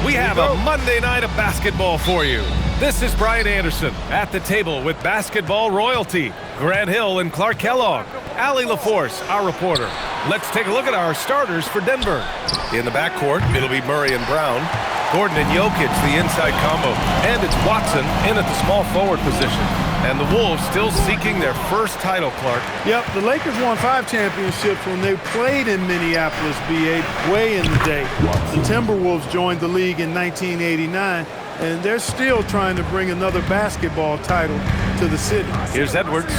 We have a Monday night of basketball for you. This is Brian Anderson at the table with basketball royalty. Grant Hill and Clark Kellogg. Allie LaForce, our reporter. Let's take a look at our starters for Denver. In the backcourt, it'll be Murray and Brown. Gordon and Jokic, the inside combo. And it's Watson in at the small forward position. And the Wolves still seeking their first title, Clark. Yep, the Lakers won 5 championships when they played in Minneapolis, B.A., way in the day. The Timberwolves joined the league in 1989, and they're still trying to bring another basketball title to the city. Here's Edwards.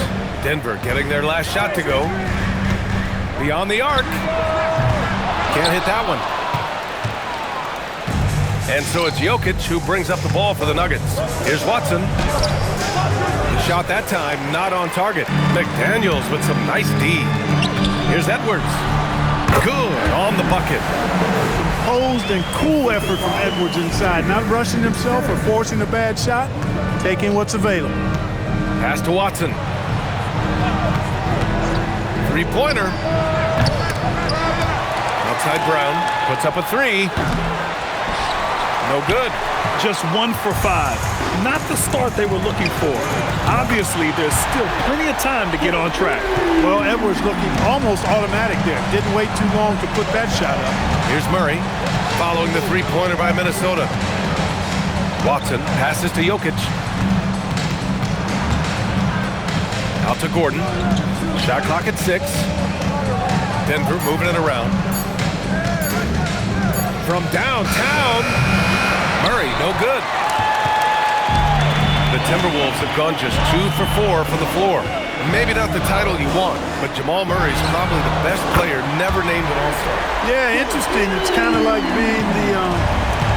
Denver getting their last shot to go. Beyond the arc. Can't hit that one. And so it's Jokic who brings up the ball for the Nuggets. Here's Watson. The shot that time not on target. McDaniels with some nice D. Here's Edwards. Good on the bucket. Composed and cool effort from Edwards inside. Not rushing himself or forcing a bad shot. Taking what's available. Pass to Watson. Three-pointer. Outside Brown. Puts up a 3. No good. Just 1 for 5. Not the start they were looking for. Obviously, there's still plenty of time to get on track. Well, Edwards looking almost automatic there. Didn't wait too long to put that shot up. Here's Murray, following the three-pointer by Minnesota. Watson passes to Jokic. Out to Gordon. Shot clock at 6. Denver moving it around. From downtown, Murray, no good. The Timberwolves have gone just 2 for 4 from the floor. Maybe not the title you want, but Jamal Murray's probably the best player never named an All-Star. Yeah, interesting. It's kind of like being the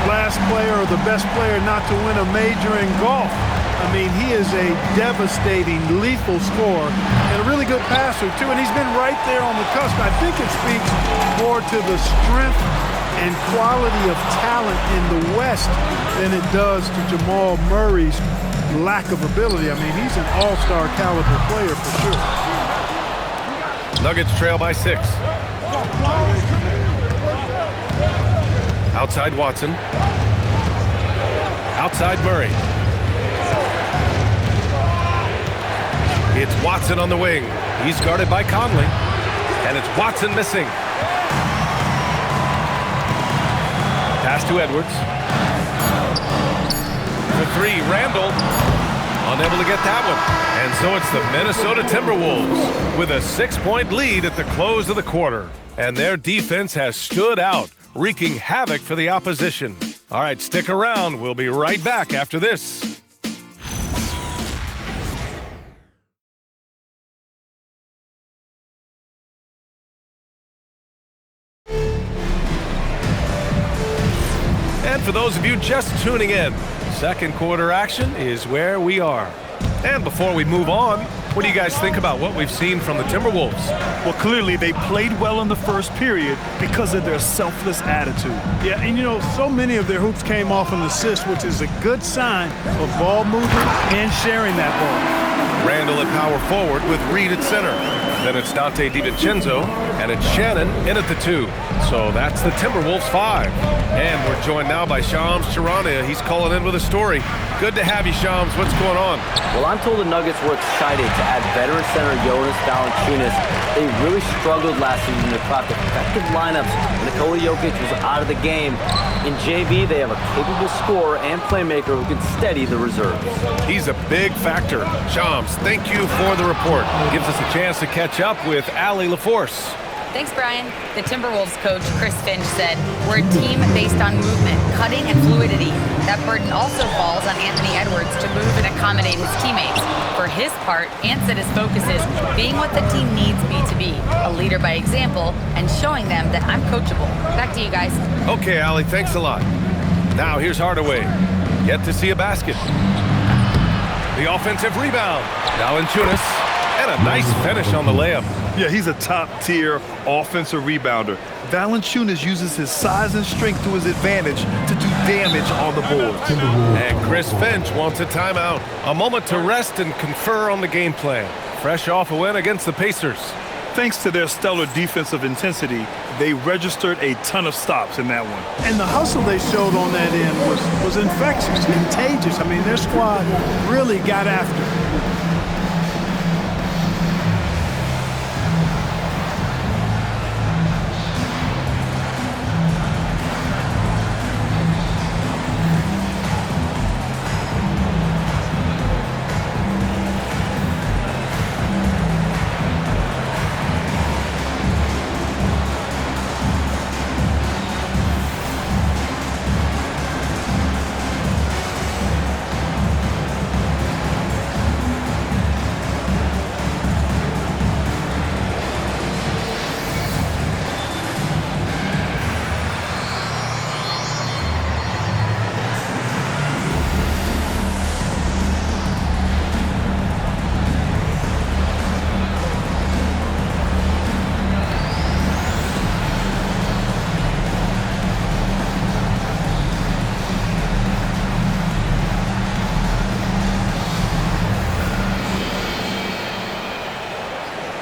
last player or the best player not to win a major in golf. I mean, he is a devastating, lethal scorer and a really good passer, too. And he's been right there on the cusp. I think it speaks more to the strength and quality of talent in the West than it does to Jamal Murray's lack of ability. I mean, he's an all-star caliber player for sure. Nuggets trail by 6. Outside Watson. Outside Murray. It's Watson on the wing. He's guarded by Conley. And it's Watson missing. Pass to Edwards. For 3, Randall. Unable to get that one. And so it's the Minnesota Timberwolves with a 6-point lead at the close of the quarter. And their defense has stood out, wreaking havoc for the opposition. All right, stick around. We'll be right back after this. And for those of you just tuning in, second quarter action is where we are. And before we move on, what do you guys think about what we've seen from the Timberwolves? Well, clearly they played well in the first period because of their selfless attitude. Yeah, and you know, so many of their hoops came off an assist, which is a good sign of ball movement and sharing that ball. Randall at power forward with Reed at center. Then it's Dante DiVincenzo, and it's Shannon in at the 2. So that's the Timberwolves 5. And we're joined now by Shams Charania. He's calling in with a story. Good to have you, Shams. What's going on? Well, I'm told the Nuggets were excited to add veteran center Jonas Valanciunas. They really struggled last season to craft effective lineups when Nikola Jokic was out of the game. In JV, they have a capable scorer and playmaker who can steady the reserves. He's a big factor. Shams, thank you for the report. Gives us a chance to catch up with Allie LaForce. Thanks, Brian. The Timberwolves coach, Chris Finch, said, "We're a team based on movement, cutting, and fluidity. That burden also falls on Anthony Edwards to move and accommodate his teammates. For his part, Ant said his focus is being what the team needs me to be, a leader by example, and showing them that I'm coachable." Back to you guys. Okay, Allie, thanks a lot. Now here's Hardaway. Yet to see a basket. The offensive rebound. Valanciunas. And a nice finish on the layup. Yeah, he's a top-tier offensive rebounder. Valanciunas uses his size and strength to his advantage to do damage on the boards. And Chris Finch wants a timeout. A moment to rest and confer on the game plan. Fresh off a win against the Pacers. thanks to their stellar defensive intensity, they registered a ton of stops in that one. And the hustle they showed on that end was infectious, contagious. I mean, their squad really got after it.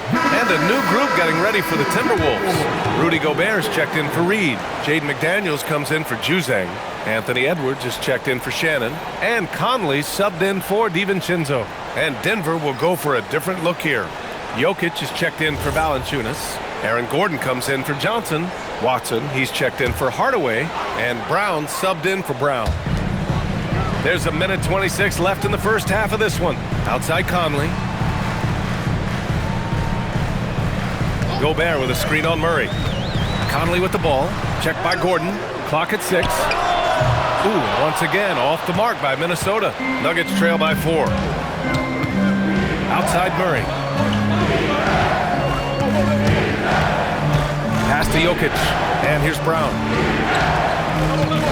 And a new group getting ready for the Timberwolves. Rudy Gobert's checked in for Reed. Jaden McDaniels comes in for Juzang. Anthony Edwards is checked in for Shannon. And Conley subbed in for DiVincenzo. And Denver will go for a different look here. Jokic is checked in for Valanciunas. Aaron Gordon comes in for Johnson. Watson, he's checked in for Hardaway. And Brown subbed in for Brown. There's a minute 26 left in the first half of this one. Outside Conley. Gobert with a screen on Murray. Conley with the ball. Checked by Gordon. Clock at 6. Ooh, once again off the mark by Minnesota. Nuggets trail by 4. Outside Murray. Pass to Jokic. And here's Brown.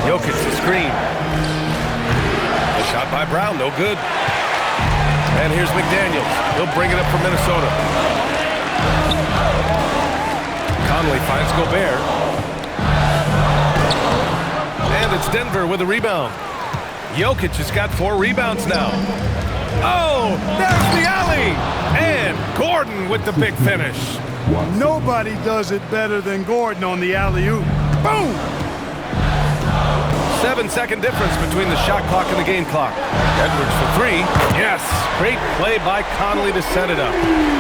Jokic, the screen. A shot by Brown, no good. And here's McDaniels. He'll bring it up for Minnesota. Conley finds Gobert. And it's Denver with a rebound. Jokic has got 4 rebounds now. Oh, there's the alley. And Gordon with the big finish. Nobody does it better than Gordon on the alley-oop. Boom! 7-second difference between the shot clock and the game clock. Edwards for 3. Yes, great play by Conley to set it up.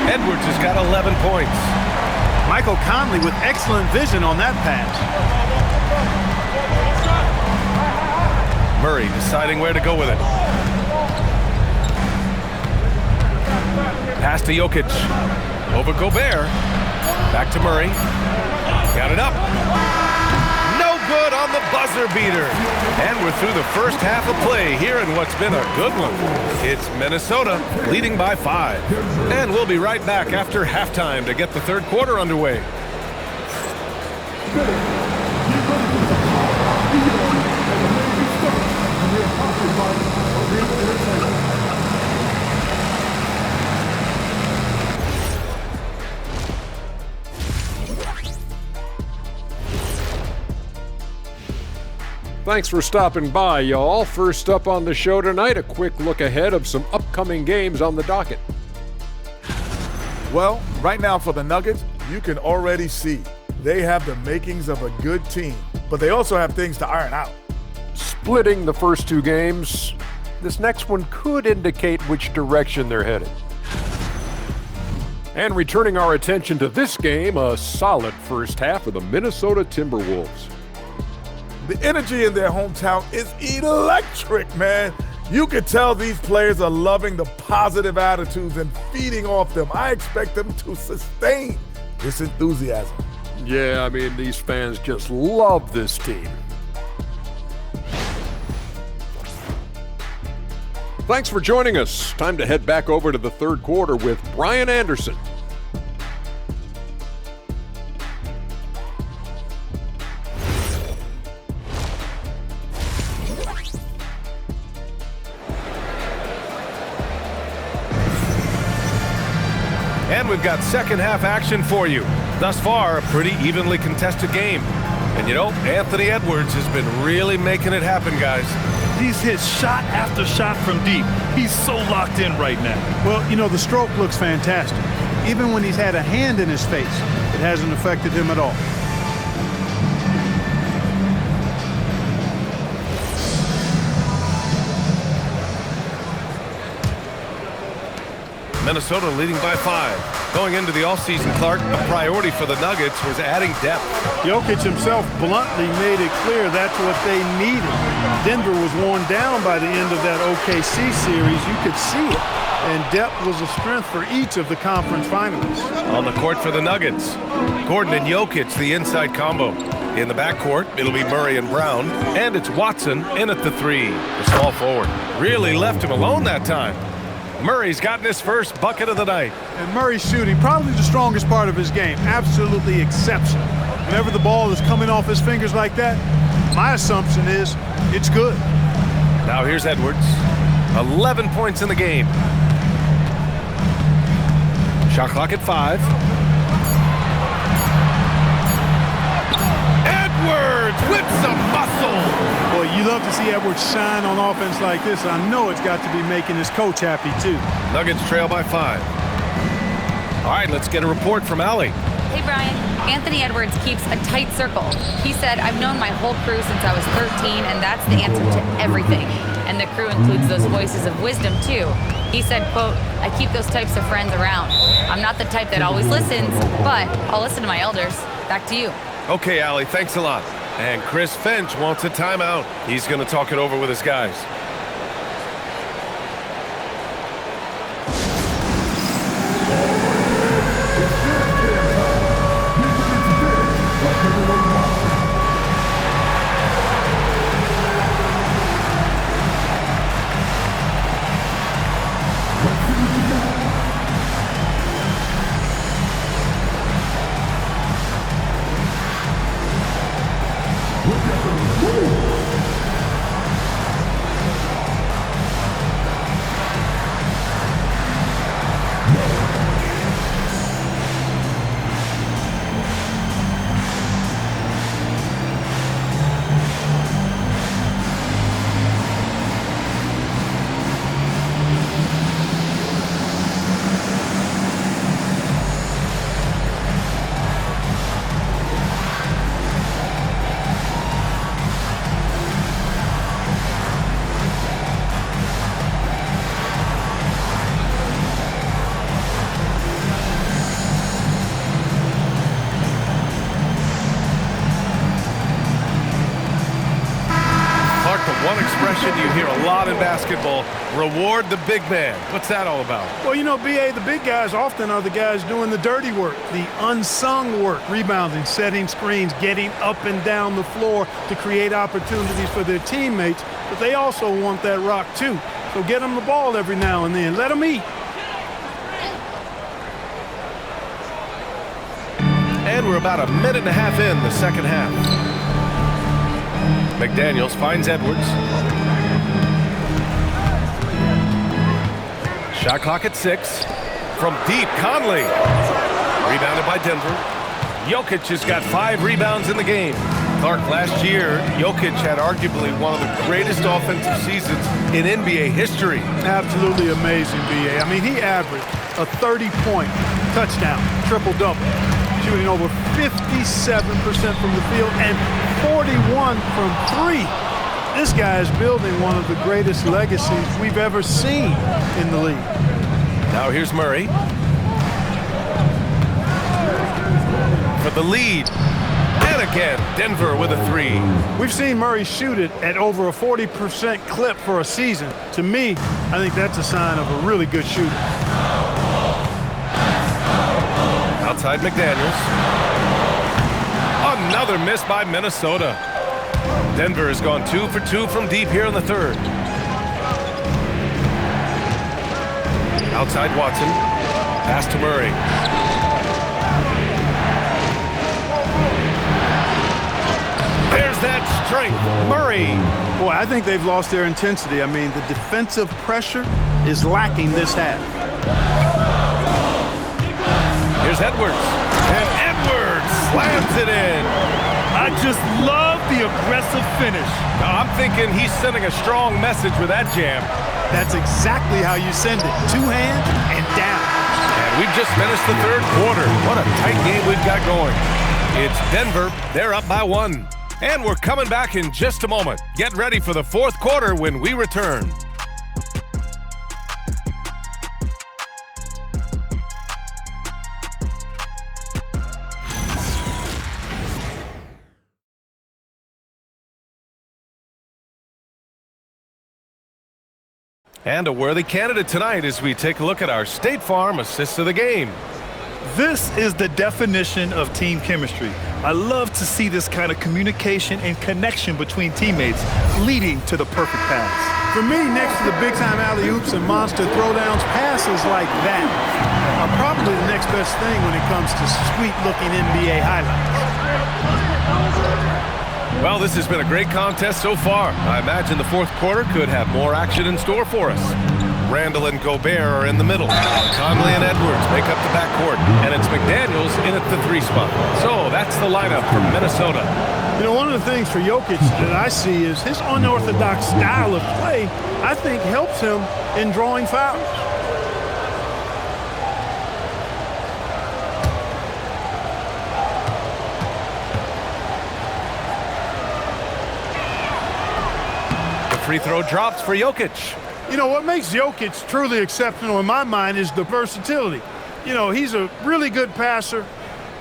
Edwards has got 11 points. Michael Conley with excellent vision on that pass. Murray deciding where to go with it. Pass to Jokic. Over Gobert. Back to Murray. Got it up. No good on the buzzer beater. And we're through the first half of play here in what's been a good one. It's Minnesota leading by 5. And we'll be right back after halftime to get the third quarter underway. Thanks for stopping by, y'all. First up on the show tonight, a quick look ahead of some upcoming games on the docket. Well, right now for the Nuggets, you can already see they have the makings of a good team, but they also have things to iron out. Splitting the first 2 games, this next one could indicate which direction they're headed. And returning our attention to this game, a solid first half of the Minnesota Timberwolves. The energy in their hometown is electric, man. You can tell these players are loving the positive attitudes and feeding off them. I expect them to sustain this enthusiasm. Yeah, I mean, these fans just love this team. Thanks for joining us. Time to head back over to the third quarter with Brian Anderson. And we've got second half action for you. Thus far, a pretty evenly contested game. And you know, Anthony Edwards has been really making it happen, guys. He's hit shot after shot from deep. He's so locked in right now. Well, you know, the stroke looks fantastic. Even when he's had a hand in his face, it hasn't affected him at all. Minnesota leading by 5. Going into the offseason, Clark, a priority for the Nuggets was adding depth. Jokic himself bluntly made it clear that's what they needed. Denver was worn down by the end of that OKC series. You could see it. And depth was a strength for each of the conference finalists. On the court for the Nuggets, Gordon and Jokic, the inside combo. In the backcourt, it'll be Murray and Brown. And it's Watson in at the 3, the small forward. Really left him alone that time. Murray's gotten his first bucket of the night. And Murray's shooting, probably the strongest part of his game. Absolutely exceptional. Whenever the ball is coming off his fingers like that, my assumption is it's good. Now here's Edwards. 11 points in the game. Shot clock at 5. Edwards with some muscle. Boy, you love to see Edwards shine on offense like this. I know it's got to be making his coach happy, too. Nuggets trail by 5. All right, let's get a report from Allie. Hey, Brian. Anthony Edwards keeps a tight circle. He said, I've known my whole crew since I was 13, and that's the answer to everything. And the crew includes those voices of wisdom, too. He said, quote, I keep those types of friends around. I'm not the type that always listens, but I'll listen to my elders. Back to you. Okay, Allie, thanks a lot. And Chris Finch wants a timeout. He's going to talk it over with his guys. One expression you hear a lot in basketball, reward the big man. What's that all about? Well, you know, B.A., the big guys often are the guys doing the dirty work, the unsung work, rebounding, setting screens, getting up and down the floor to create opportunities for their teammates. But they also want that rock, too. So get them the ball every now and then. Let them eat. And we're about a minute and a half in the second half. McDaniels finds Edwards. Shot clock at 6. From deep, Conley. Rebounded by Denver. Jokic has got 5 rebounds in the game. Clark, last year, Jokic had arguably one of the greatest offensive seasons in NBA history. Absolutely amazing, B.A. I mean, he averaged a 30-point touchdown, triple-double, shooting over 57% from the field and 41 from 3. This guy is building one of the greatest legacies we've ever seen in the league. Now here's Murray. For the lead. And again, Denver with a 3. We've seen Murray shoot it at over a 40% clip for a season. To me, I think that's a sign of a really good shooter. Outside McDaniels. Another miss by Minnesota. Denver has gone 2 for 2 from deep here in the third. Outside Watson. Pass to Murray. There's that strength. Murray. Boy, I think they've lost their intensity. I mean, the defensive pressure is lacking this half. Here's Edwards. And Edwards slams it in. I just love the aggressive finish. Now, I'm thinking he's sending a strong message with that jam. That's exactly how you send it. 2 hands and down. And We've just finished the third quarter. What a tight game we've got going. It's Denver. They're up by 1. And we're coming back in just a moment. Get ready for the fourth quarter when we return. And a worthy candidate tonight as we take a look at our State Farm assist of the game. This is the definition of team chemistry. I love to see this kind of communication and connection between teammates leading to the perfect pass. For me, next to the big-time alley-oops and monster throwdowns, passes like that are probably the next best thing when it comes to sweet-looking NBA highlights. Well, this has been a great contest so far. I imagine the fourth quarter could have more action in store for us. Randall and Gobert are in the middle. Conley and Edwards make up the backcourt. And it's McDaniels in at the 3 spot. So that's the lineup from Minnesota. You know, one of the things for Jokic that I see is his unorthodox style of play, I think, helps him in drawing fouls. Free throw drops for Jokic. You know, what makes Jokic truly exceptional in my mind is the versatility. You know, he's a really good passer,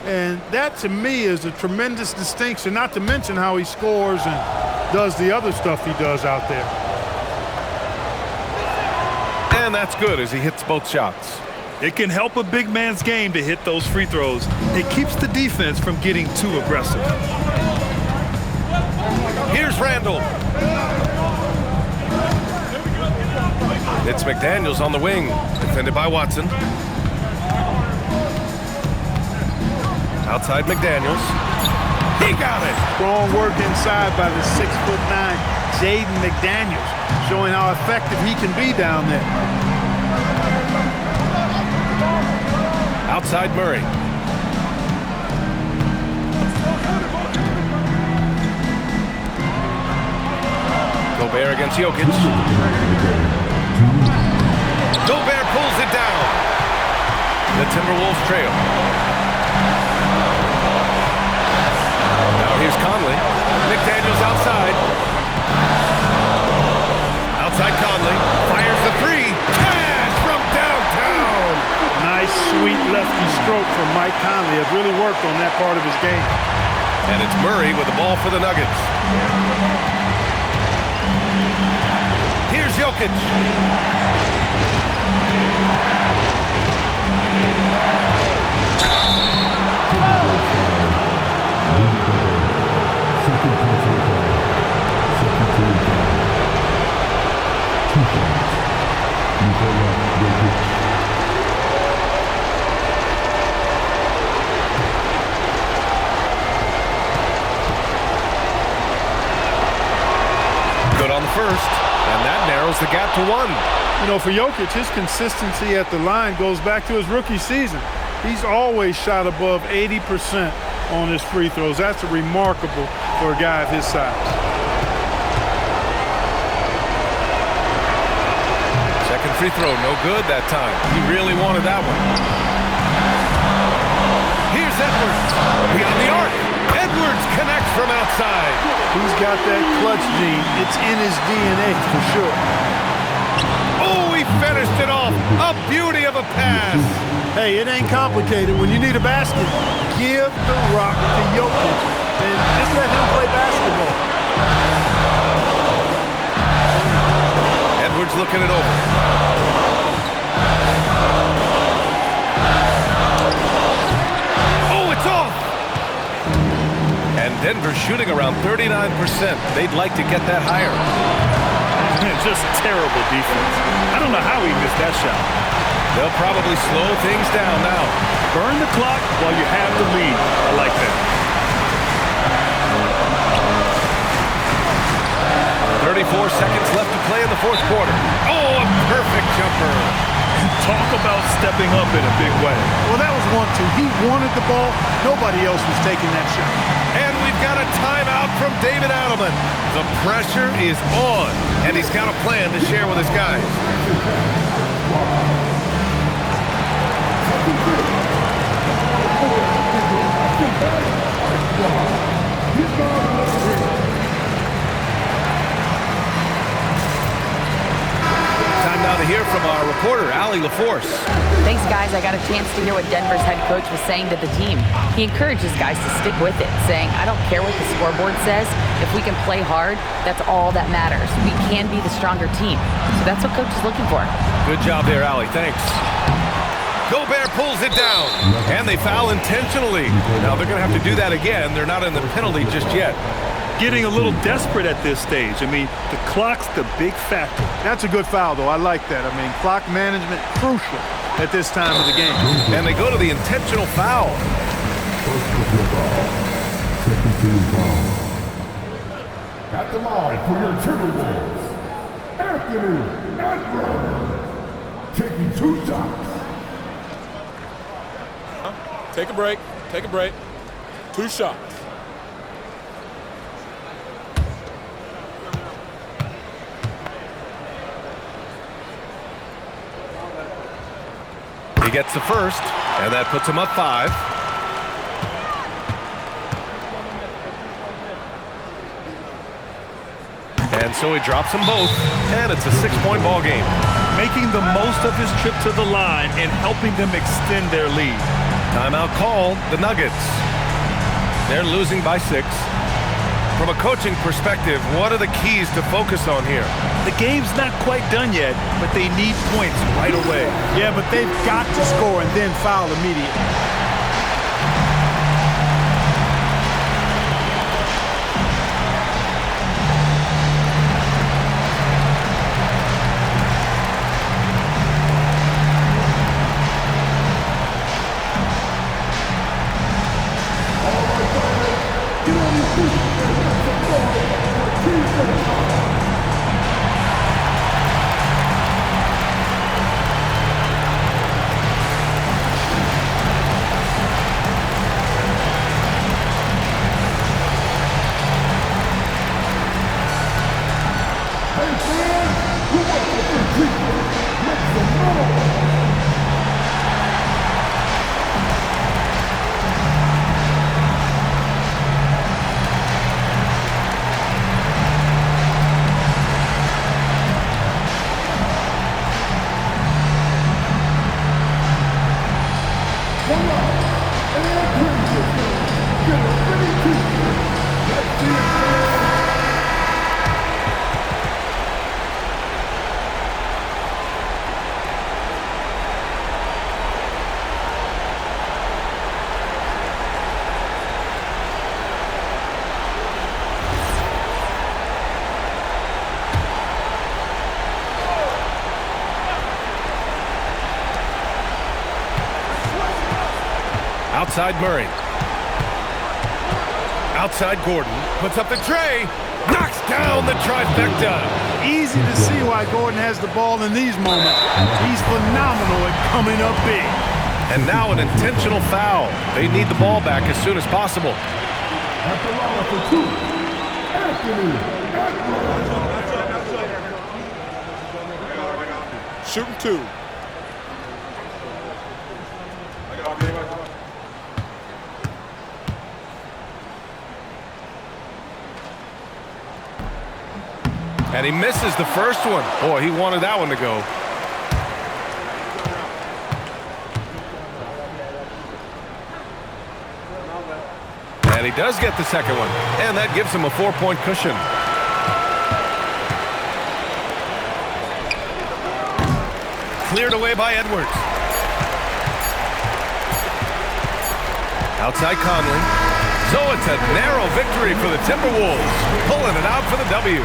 and that to me is a tremendous distinction, not to mention how he scores and does the other stuff he does out there. And that's good as he hits both shots. It can help a big man's game to hit those free throws. It keeps the defense from getting too aggressive. Here's Randall. It's McDaniels on the wing, defended by Watson. Outside McDaniels. He got it! Strong work inside by the 6'9" Jaden McDaniels, showing how effective he can be down there. Outside Murray. Gobert against Jokic. Gobert pulls it down. The Timberwolves trail. Now here's Conley. McDaniels outside. Outside Conley. Fires the 3. Cash from downtown. Nice, sweet lefty stroke from Mike Conley. Has really worked on that part of his game. And it's Murray with the ball for the Nuggets. Here's Jokic. Good on the first, and that narrows the gap to 1. You know, for Jokic, his consistency at the line goes back to his rookie season. He's always shot above 80% on his free throws. That's remarkable for a guy of his size. Second free throw, no good that time. He really wanted that one. Here's Edwards. Beyond the arc. Edwards connects from outside. He's got that clutch gene. It's in his DNA for sure. Oh, he finished it off. A beauty of a pass. Hey, it ain't complicated. When you need a basket, give the rock to Jokic and just let him play basketball. Edwards looking it over. Oh, it's off. And Denver's shooting around 39%. They'd like to get that higher. Just terrible defense. I don't know how he missed that shot. They'll probably slow things down now. Burn the clock while you have the lead. I like that. 34 seconds left to play in the fourth quarter. Oh, a perfect jumper. Talk about stepping up in a big way. Well, that was 1-2. He wanted the ball. Nobody else was taking that shot. And we've got a timeout from David Adelman. The pressure is on, and he's got a plan to share with his guys. Time now to hear from our reporter, Allie LaForce. Thanks, guys. I got a chance to hear what Denver's head coach was saying to the team. He encourages guys to stick with it, saying, I don't care what the scoreboard says. If we can play hard, that's all that matters. We can be the stronger team. So that's what coach is looking for. Good job there, Allie. Thanks. Gobert pulls it down, and they foul intentionally. Now they're going to have to do that again. They're not in the penalty just yet. Getting a little desperate at this stage. I mean, the clock's the big factor. That's a good foul, though. I like that. I mean, clock management crucial at this time of the game. And they go to the intentional foul. At the line for your Timberwolves, Anthony Edwards, taking 2 shots. Take a break. Take a break. 2 shots. He gets the first, and that puts him up 5. And so he drops them both, and it's a 6-point ball game. Making the most of his trip to the line and helping them extend their lead. Timeout called, the Nuggets. They're losing by 6. From a coaching perspective, what are the keys to focus on here? The game's not quite done yet, but they need points right away. Yeah, but they've got to score and then foul immediately. Outside Murray. Outside Gordon. Puts up the tray. Knocks down the trifecta. Easy to see why Gordon has the ball in these moments. He's phenomenal at coming up big. And now an intentional foul. They need the ball back as soon as possible. At the line for 2, Anthony Edwards. Shooting 2. And he misses the first one. Boy, he wanted that one to go. And he does get the second one. And that gives him a 4-point cushion. Cleared away by Edwards. Outside Conley. So it's a narrow victory for the Timberwolves, pulling it out for the W.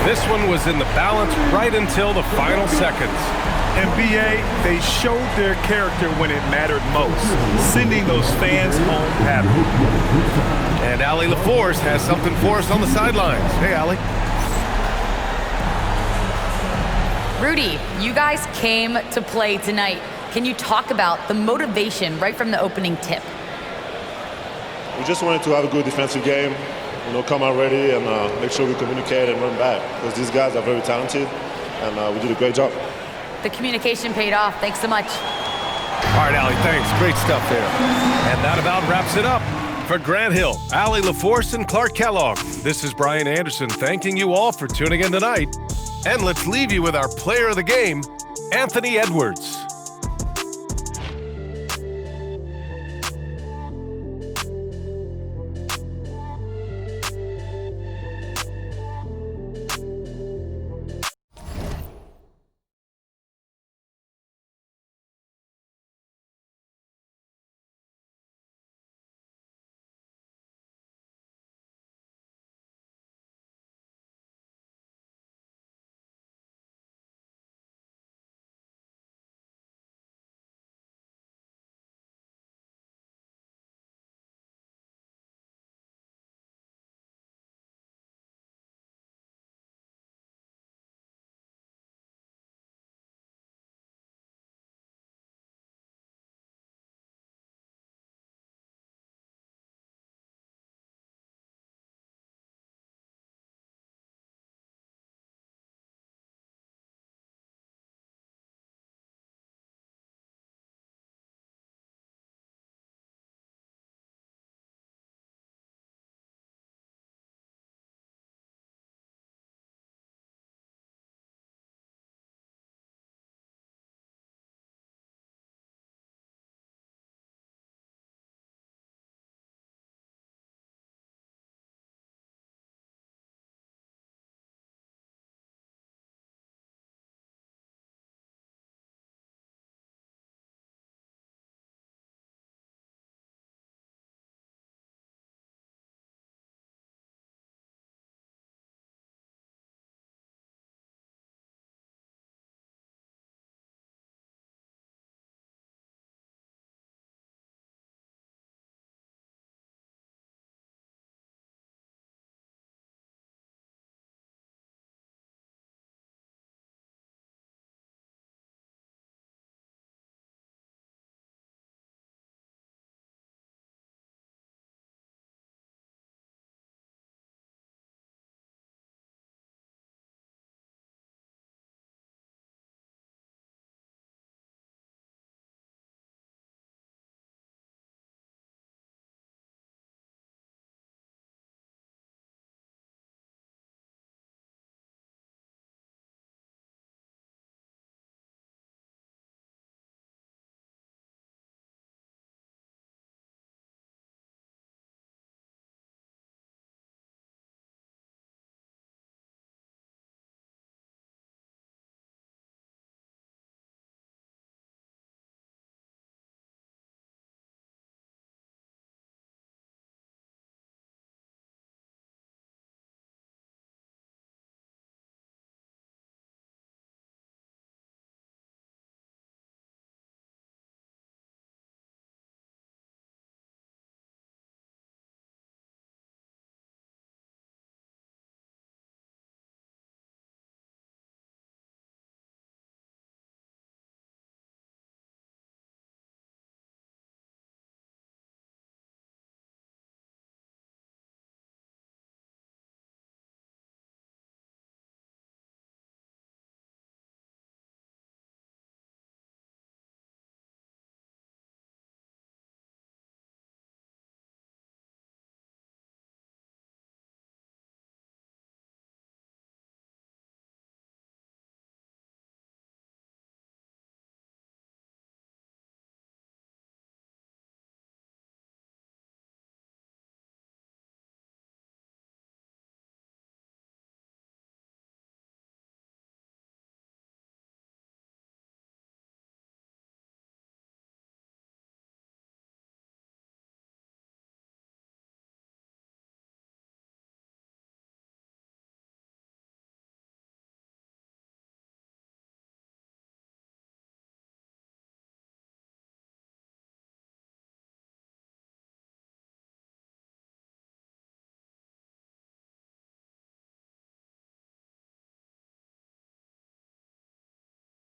This one was in the balance right until the final seconds. And B.A., they showed their character when it mattered most, sending those fans home happy. And Allie LaForce has something for us on the sidelines. Hey, Allie. Rudy, you guys came to play tonight. Can you talk about the motivation right from the opening tip? We just wanted to have a good defensive game, come out ready and make sure we communicate and run back because these guys are very talented and we did a great job. The communication paid off. Thanks so much. All right, Allie, thanks. Great stuff there. And that about wraps it up. For Grant Hill, Allie LaForce, and Clark Kellogg, this is Brian Anderson thanking you all for tuning in tonight. And let's leave you with our player of the game, Anthony Edwards.